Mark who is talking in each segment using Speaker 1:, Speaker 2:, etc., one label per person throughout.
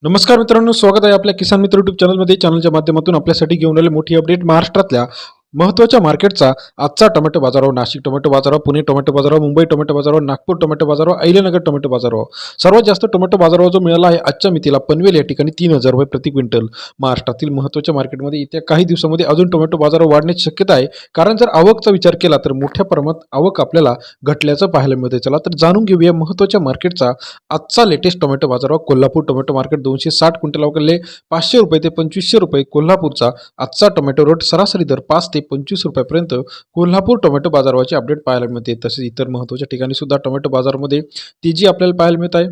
Speaker 1: नमस्कार मित्रांनो, स्वागत आहे आपल्या किसान मित्र यूट्यूब चॅनलमध्ये. चॅनलच्या माध्यमातून आपल्यासाठी घेऊन आले मोठी अपडेट महाराष्ट्रातल्या महत्त्वाच्या मार्केटचा आजचा टोमॅटो बाजारावर, नाशिक टोमॅटो बाजारावर, पुणे टोमॅटो बाजारावर, मुंबई टोमॅटो बाजारावर, नागपूर टोमॅटो बाजारावर, अहिल्यानगर टोमॅटो बाजारावर. सर्वात जास्त टोमॅटो बाजारावर जो मिळाला आहे आजच्या मितीला पनवेल या ठिकाणी 3,000 रुपये प्रति क्विंटल. महाराष्ट्रातील महत्त्वाच्या मार्केटमध्ये येत्या काही दिवसामध्ये अजून टोमॅटो बाजारावर वाढण्याची शक्यता आहे, कारण जर आवकचा विचार केला तर मोठ्या प्रमाणात आवक आपल्याला घटल्याचं पाहायला मिळते. चला तर जाणून घेऊया महत्त्वाच्या मार्केटचा आजचा लेटेस्ट टोमॅटो बाजारावर. कोल्हापूर टोमॅटो मार्केट 260 क्विंटल अवघडले 500 रुपये ते 2500 रुपये. कोल्हापूरचा आजचा टोमॅटो रेट सरासरी दर 5 ते 25 रुपयापर्यंत कोल्हापूर टोमॅटो बाजाराची अपडेट पाहायला मिळते. तसेच इतर महत्त्वाच्या ठिकाणी सुद्धा टोमॅटो बाजारामध्ये तेजी आपल्याला पाहायला मिळत आहे.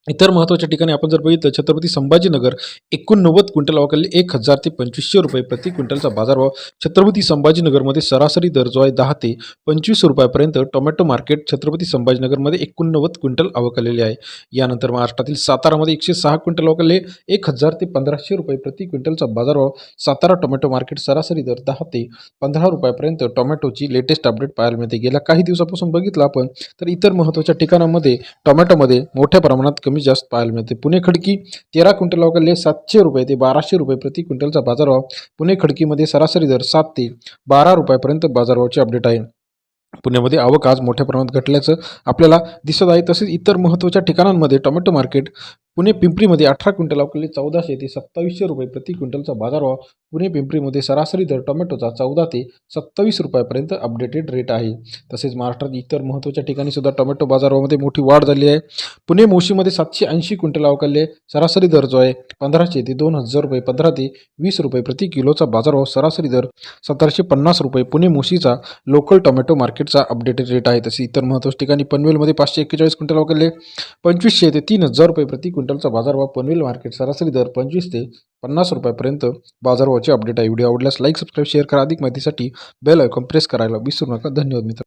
Speaker 1: इतर महत्त्वाच्या ठिकाणी आपण जर बघितलं, छत्रपती संभाजीनगर 89 क्विंटल अवघडले 1000 ते 2500 रुपये प्रति क्विंटलचा बाजारभाव. छत्रपती संभाजीनगरमध्ये सरासरी दर जो आहे 10 ते 25 रुपयापर्यंत टोमॅटो मार्केट छत्रपती संभाजीनगरमध्ये 89 क्विंटल अवघडलेले आहे. यानंतर महाराष्ट्रातील सातारामध्ये 106 क्विंटल अवघडले 1000 ते 1500 रुपये प्रति क्विंटलचा बाजारभाव. सातारा टोमॅटो मार्केट सरासरी दर 10 ते 15 रुपयापर्यंत टोमॅटोची लेटेस्ट अपडेट पाहायला मिळते. गेल्या काही दिवसापासून बघितलं आपण तर इतर महत्त्वाच्या ठिकाणांमध्ये टोमॅटोमध्ये मोठ्या प्रमाणात कमी जास्त पाहायला मिळते. पुणे खडकी 13 क्विंटल अवघडले 700 रुपये ते 1200 रुपये प्रति क्विंटलचा बाजारभाव. पुणे खडकीमध्ये सरासरी दर 7 ते 12 रुपयापर्यंत बाजारभावाची अपडेट आहे. पुण्यामध्ये आवक आज मोठ्या प्रमाणात घटल्याचं आपल्याला दिसत आहे. तसेच इतर महत्त्वाच्या ठिकाणांमध्ये टोमॅटो मार्केट पुणे पिंपरीमध्ये 18 क्विंटल अवघडले 1400 ते 2700 रुपये प्रति क्विंटलचा बाजारभाव. पुणे पिंपरीमध्ये सरासरी दर टोमॅटोचा 14 ते 27 रुपयापर्यंत अपडेटेड रेट आहे. तसेच महाराष्ट्रात इतर महत्त्वाच्या ठिकाणी सुद्धा टोमॅटो बाजारामध्ये मोठी वाढ झाली आहे. पुणे मोशीमध्ये 780 क्विंटल अवघडले सरासरी दर जो आहे 1500 ते 2000 रुपये. 15 ते 20 रुपये प्रति किलोचा बाजारभाव. सरासरी दर 1750 रुपये. पुणे मोशीचा लोकल टोमॅटो मार्केटचा अपडेटेड रेट आहे. तसे इतर महत्त्वाच्या ठिकाणी पनवेलमध्ये 541 क्विंटल अवघडले 2500 ते 3000 रुपये प्रति क्विंटलचा बाजारभाव. पनवेल मार्केट सरासरी दर 25 ते 50 रुपयापर्यंत बाजारभावाची अपडेट आहे. व्हिडिओ आवडल्यास लाईक, सबस्क्राईब, शेअर करा. अधिक माहितीसाठी बेल आयकॉन प्रेस करायला विसरू नका. धन्यवाद मित्र.